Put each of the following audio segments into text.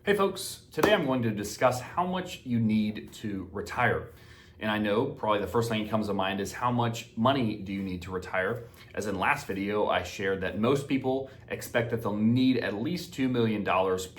Hey folks, today I'm going to discuss how much you need to retire. And I know probably the first thing that comes to mind is how much money do you need to retire? As in last video, I shared that most people expect that they'll need at least $2 million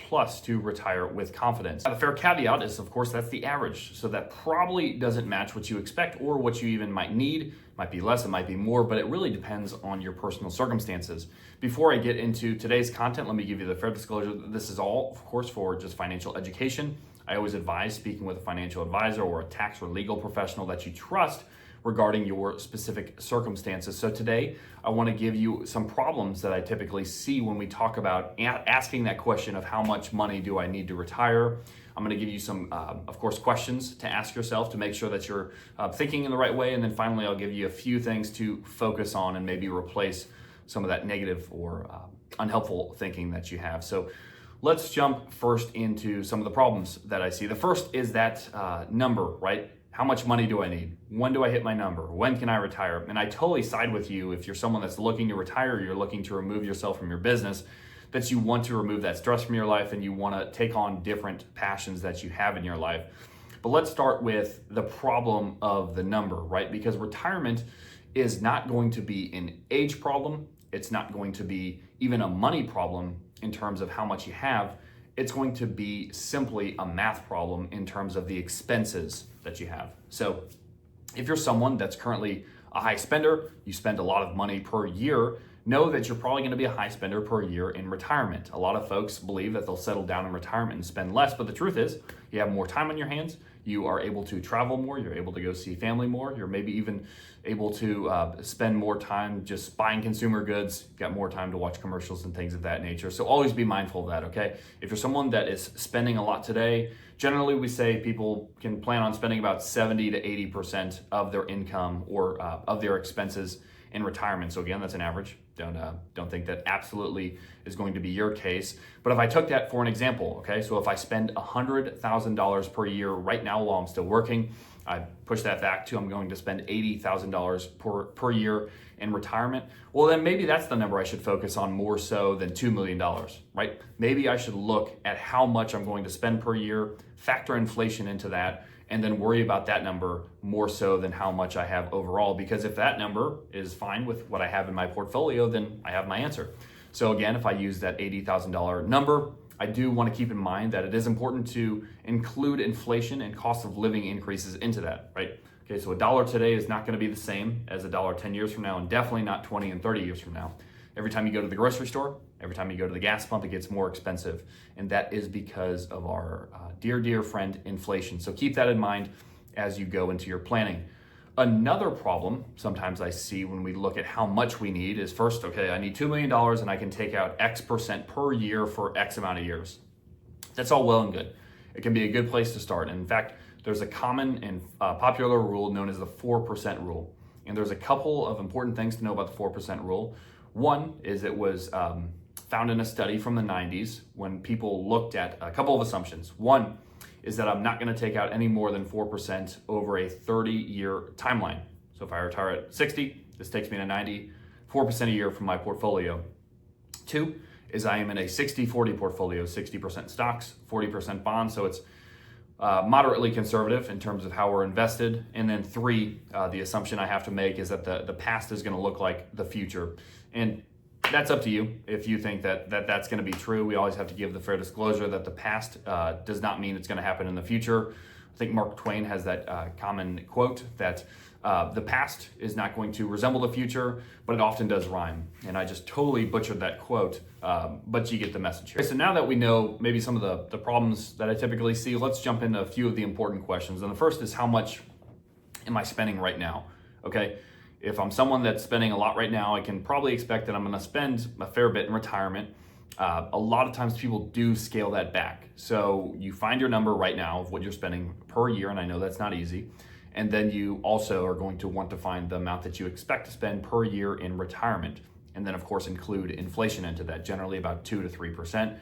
plus to retire with confidence. The fair caveat is, of course, that's the average. So that probably doesn't match what you expect or what you even might need. Might be less, it might be more, but it really depends on your personal circumstances. Before I get into today's content, let me give you the fair disclosure that this is all, of course, for just financial education. I always advise speaking with a financial advisor or a tax or legal professional that you trust regarding your specific circumstances. So today, I want to give you some problems that I typically see when we talk about asking that question of how much money do I need to retire. I'm going to give you some, of course, questions to ask yourself to make sure that you're thinking in the right way. And then finally, I'll give you a few things to focus on and maybe replace some of that negative or unhelpful thinking that you have. So let's jump first into some of the problems that I see. The first is that number, right? How much money do I need? When do I hit my number? When can I retire? And I totally side with you if you're someone that's looking to retire, you're looking to remove yourself from your business, that you want to remove that stress from your life and you want to take on different passions that you have in your life. But let's start with the problem of the number, right? Because retirement is not going to be an age problem. It's not going to be even a money problem in terms of how much you have. It's going to be simply a math problem in terms of the expenses that you have. So if you're someone that's currently a high spender, you spend a lot of money per year, know that you're probably going to be a high spender per year in retirement. A lot of folks believe that they'll settle down in retirement and spend less, but the truth is you have more time on your hands. You are able to travel more. You're able to go see family more. You're maybe even able to spend more time just buying consumer goods. You've got more time to watch commercials and things of that nature. So always be mindful of that, okay? If you're someone that is spending a lot today, generally we say people can plan on spending about 70 to 80% of their income or of their expenses in retirement. So again, that's an average. Don't think that absolutely is going to be your case. But if I took that for an example, okay, so if I spend $100,000 per year right now while I'm still working, I push that back to I'm going to spend $80,000 per year in retirement. Well, then maybe that's the number I should focus on more so than $2 million, right? Maybe I should look at how much I'm going to spend per year, factor inflation into that, and then worry about that number more so than how much I have overall. Because if that number is fine with what I have in my portfolio, then I have my answer. So again, if I use that $80,000 number, I do want to keep in mind that it is important to include inflation and cost of living increases into that, right? Okay, so $1 today is not going to be the same as $1 10 years from now, and definitely not 20 and 30 years from now. Every time you go to the grocery store, every time you go to the gas pump, it gets more expensive. And that is because of our dear friend, inflation. So keep that in mind as you go into your planning. Another problem sometimes I see when we look at how much we need is first, okay, I need $2 million and I can take out X% per year for X amount of years. That's all well and good. It can be a good place to start. And in fact, there's a common and popular rule known as the 4% rule. And there's a couple of important things to know about the 4% rule. One is it was found in a study from the 90s when people looked at a couple of assumptions. One is that I'm not going to take out any more than 4% over a 30-year timeline. So if I retire at 60, this takes me to 90, 4% a year from my portfolio. Two is I am in a 60-40 portfolio, 60% stocks, 40% bonds. So it's moderately conservative in terms of how we're invested. And then three, the assumption I have to make is that the past is going to look like the future. And that's up to you if you think that that's going to be true. We always have to give the fair disclosure that the past does not mean it's going to happen in the future. I think Mark Twain has that common quote that the past is not going to resemble the future, but it often does rhyme. And I just totally butchered that quote, but you get the message here. So now that we know maybe some of the problems that I typically see, let's jump into a few of the important questions. And the first is, how much am I spending right now? Okay. If I'm someone that's spending a lot right now, I can probably expect that I'm going to spend a fair bit in retirement. A lot of times people do scale that back. So you find your number right now of what you're spending per year, and I know that's not easy. And then you also are going to want to find the amount that you expect to spend per year in retirement. And then of course include inflation into that, generally about 2 to 3%.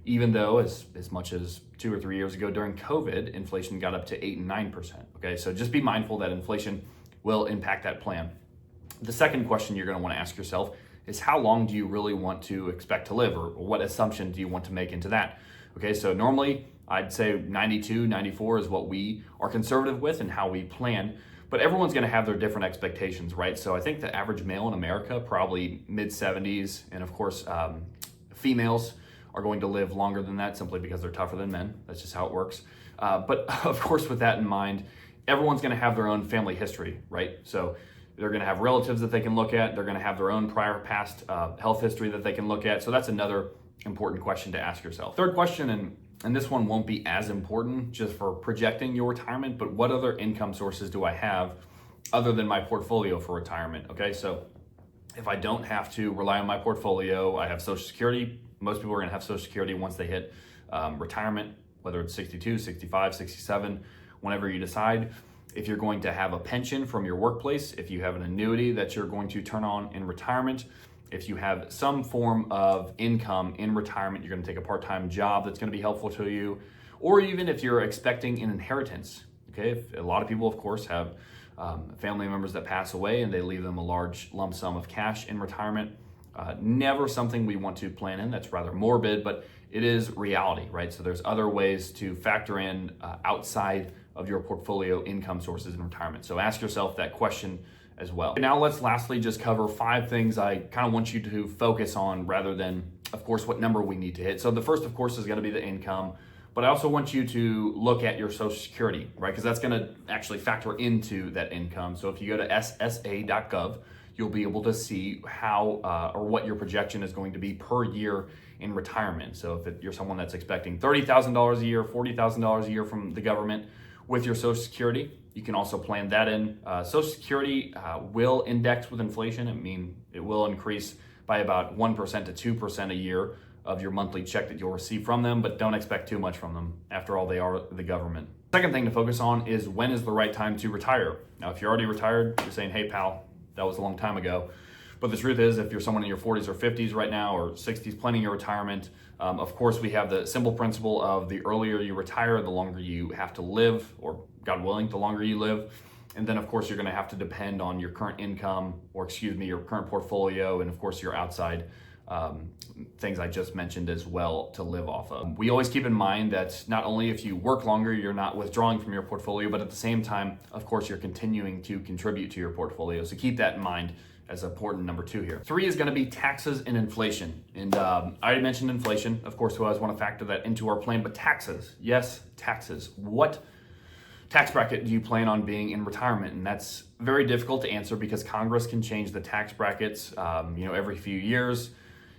Even though as much as 2 or 3 years ago during COVID, inflation got up to 8 and 9%. Okay, so just be mindful that inflation will impact that plan. The second question you're going to want to ask yourself is, how long do you really want to expect to live, or what assumption do you want to make into that? Okay, so normally I'd say 92, 94 is what we are conservative with and how we plan, but everyone's gonna have their different expectations, right? So I think the average male in America, probably mid 70s, and of course, females are going to live longer than that simply because they're tougher than men. That's just how it works. But of course, with that in mind, everyone's gonna have their own family history, right? So they're gonna have relatives that they can look at. They're gonna have their own prior past health history that they can look at. So that's another important question to ask yourself. Third question, and this one won't be as important just for projecting your retirement, but what other income sources do I have other than my portfolio for retirement? Okay, so if I don't have to rely on my portfolio, I have Social Security. Most people are gonna have Social Security once they hit retirement, whether it's 62, 65, 67, whenever you decide. If you're going to have a pension from your workplace, if you have an annuity that you're going to turn on in retirement, if you have some form of income in retirement, you're gonna take a part-time job that's gonna be helpful to you, or even if you're expecting an inheritance, okay? If a lot of people, of course, have family members that pass away and they leave them a large lump sum of cash in retirement. Never something we want to plan in. That's rather morbid, but it is reality, right? So there's other ways to factor in outside of your portfolio income sources in retirement. So ask yourself that question as well. Now let's lastly just cover 5 things I kind of want you to focus on rather than, of course, what number we need to hit. So the first, of course, is going to be the income, but I also want you to look at your Social Security, right? Because that's going to actually factor into that income. So if you go to ssa.gov, you'll be able to see how or what your projection is going to be per year in retirement. So if you're someone that's expecting $30,000 a year, $40,000 a year from the government with your Social Security, you can also plan that in. Social Security will index with inflation. I mean, it will increase by about 1% to 2% a year of your monthly check that you'll receive from them, but don't expect too much from them. After all, they are the government. Second thing to focus on is when is the right time to retire. Now, if you're already retired, you're saying, hey pal, that was a long time ago. But the truth is, if you're someone in your 40s or 50s right now, or 60s planning your retirement, of course, we have the simple principle of the earlier you retire, the longer you have to live, or God willing, the longer you live. And then of course, you're gonna have to depend on your current income, or excuse me, your current portfolio, and of course, your outside things I just mentioned as well to live off of. We always keep in mind that not only if you work longer, you're not withdrawing from your portfolio, but at the same time, of course, you're continuing to contribute to your portfolio. So keep that in mind as important number 2 here. 3 is gonna be taxes and inflation. And I already mentioned inflation. Of course, we always wanna factor that into our plan, but taxes, yes, taxes. What tax bracket do you plan on being in retirement? And that's very difficult to answer because Congress can change the tax brackets every few years.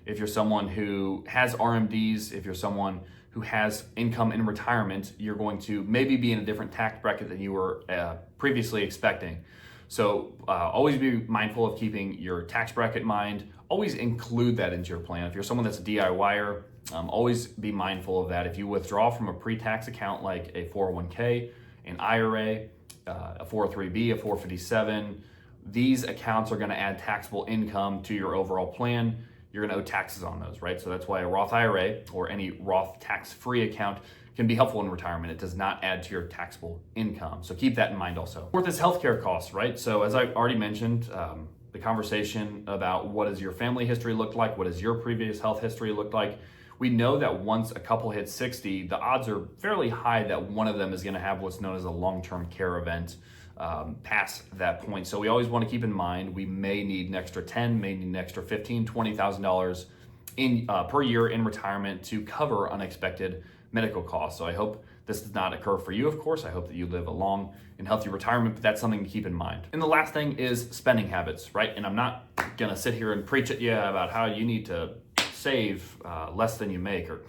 If you're someone who has RMDs, if you're someone who has income in retirement, you're going to maybe be in a different tax bracket than you were previously expecting. So always be mindful of keeping your tax bracket in mind. Always include that into your plan. If you're someone that's a DIYer, always be mindful of that. If you withdraw from a pre-tax account like a 401k, an IRA, a 403b, a 457, these accounts are gonna add taxable income to your overall plan. You're gonna owe taxes on those, right? So that's why a Roth IRA or any Roth tax-free account can be helpful in retirement. It does not add to your taxable income. So keep that in mind also. Fourth is healthcare costs, right? So as I've already mentioned, the conversation about what does your family history look like? What does your previous health history look like? We know that once a couple hits 60, the odds are fairly high that one of them is gonna have what's known as a long-term care event past that point. So we always want to keep in mind we may need an extra 10, may need an extra 15, $20,000 in per year in retirement to cover unexpected medical costs. So I hope this does not occur for you, of course. I hope that you live a long and healthy retirement, but that's something to keep in mind. And the last thing is spending habits, right? And I'm not gonna sit here and preach at you about how you need to save less than you make, or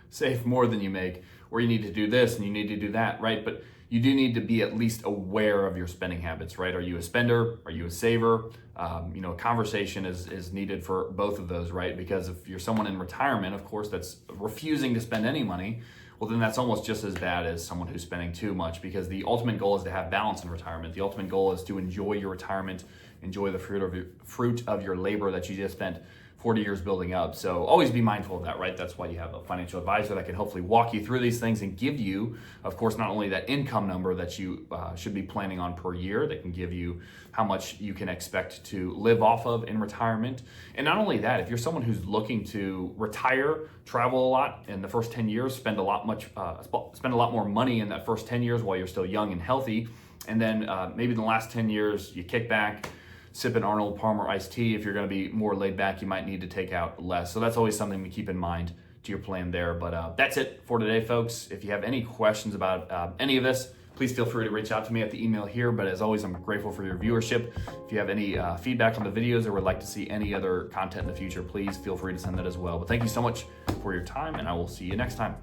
save more than you make, or you need to do this and you need to do that, right? But you do need to be at least aware of your spending habits, right? Are you a spender? Are you a saver? A conversation is needed for both of those, right? Because if you're someone in retirement, of course, that's refusing to spend any money, well, then that's almost just as bad as someone who's spending too much, because the ultimate goal is to have balance in retirement. The ultimate goal is to enjoy your retirement, enjoy the fruit of your labor that you just spent 40 years building up. So always be mindful of that, right? That's why you have a financial advisor that can hopefully walk you through these things and give you, of course, not only that income number that you should be planning on per year, that can give you how much you can expect to live off of in retirement. And not only that, if you're someone who's looking to retire, travel a lot in the first 10 years, spend a lot more money in that first 10 years while you're still young and healthy, and then maybe in the last 10 years you kick back, sip an Arnold Palmer iced tea. If you're going to be more laid back, you might need to take out less. So that's always something to keep in mind to your plan there. But that's it for today, folks. If you have any questions about any of this, please feel free to reach out to me at the email here. But as always, I'm grateful for your viewership. If you have any feedback on the videos or would like to see any other content in the future, please feel free to send that as well. But thank you so much for your time, and I will see you next time.